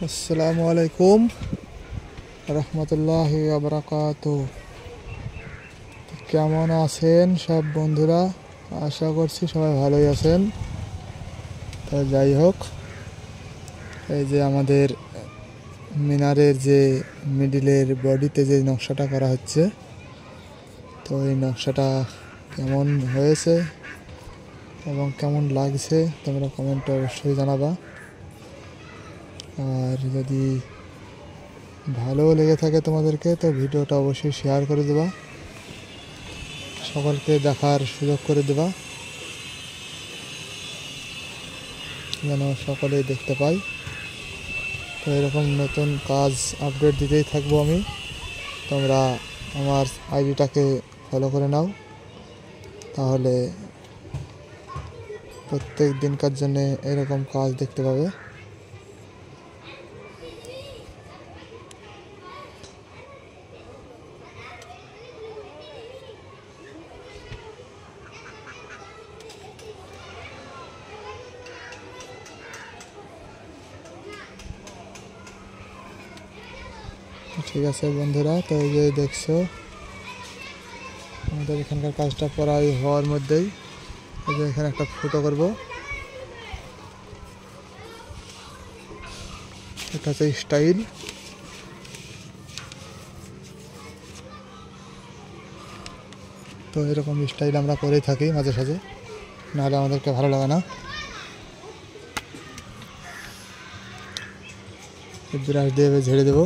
আসসালামু আলাইকুম রহমতুল্লাহি ওয়া বারাকাতুহু। কেমন আছেন সব বন্ধুরা? আশা করছি সবাই ভালোই আছেন। তো যাই হোক, এই যে আমাদের মিনারের যে মিডিলের বডিতে যে নকশাটা করা হচ্ছে, তো এই নকশাটা কেমন হয়েছে এবং কেমন লাগছে তোমরা কমেন্টে অবশ্যই জানাবা। আর যদি ভালো লেগে থাকে তোমাদেরকে, তো ভিডিওটা অবশ্যই শেয়ার করে দেবা, সকলকে দেখার সুযোগ করে দেবা, যেন সকলেই দেখতে পাই। তো এরকম নতুন কাজ আপডেট দিতেই থাকবো আমি। তোমরা আমার আইডিটাকে ফলো করে নাও, তাহলে প্রত্যেক দিনকার জন্য এরকম কাজ দেখতে পাবে। ঠিক আছে বন্ধুরা, তো এই যে দেখছো আমাদের এখানকার কাজটা প্রায় হওয়ার মধ্যেই। এই যে এখানে একটা ফুটো করব, এটা হচ্ছে স্টাইল। তো এরকম স্টাইল আমরা করেই থাকি মাঝে সাঝে, নাহলে আমাদেরকে ভালো লাগে না। ব্রাশ দিয়ে ঝেড়ে দেবো।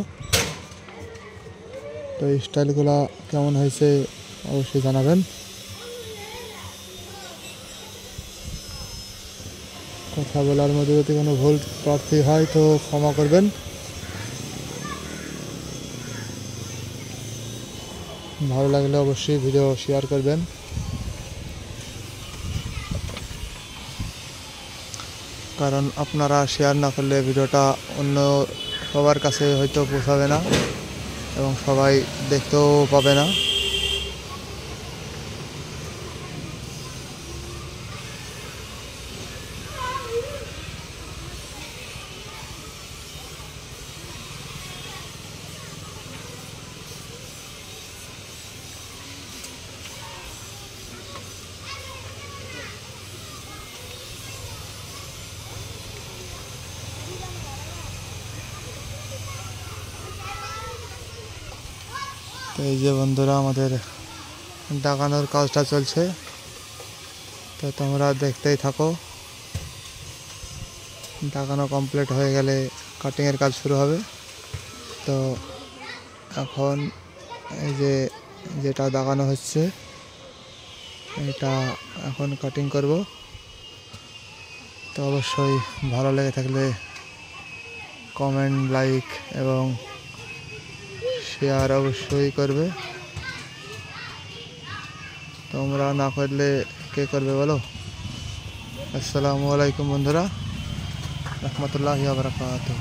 তো এই স্টাইলগুলো কেমন হয়েছে অবশ্যই জানাবেন। কথা বলার মধ্যে যদি কোনো ভুল প্রার্থী হয় তো ক্ষমা করবেন। ভালো লাগলে অবশ্যই ভিডিও শেয়ার করবেন, কারণ আপনারা শেয়ার না করলে ভিডিওটা অন্য সবার কাছে হয়তো পৌঁছাবে না এবং সবাই দেখতেও পাবে না। তো এই যে বন্ধুরা আমাদের দাগানোর কাজটা চলছে, তো তোমরা দেখতেই থাকো। দাগানো কমপ্লিট হয়ে গেলে কাটিংয়ের কাজ শুরু হবে। তো এখন এই যে যেটা দাগানো হচ্ছে এটা এখন কাটিং করব। তো অবশ্যই ভালো লেগে থাকলে কমেন্ট, লাইক এবং শেয়ার অবশ্যই করবে। তোমরা না করলে কে করবে বলো? আসসালামু আলাইকুম বন্ধুরা, রহমতুল্লাহি ওয়া বারাকাতুহু।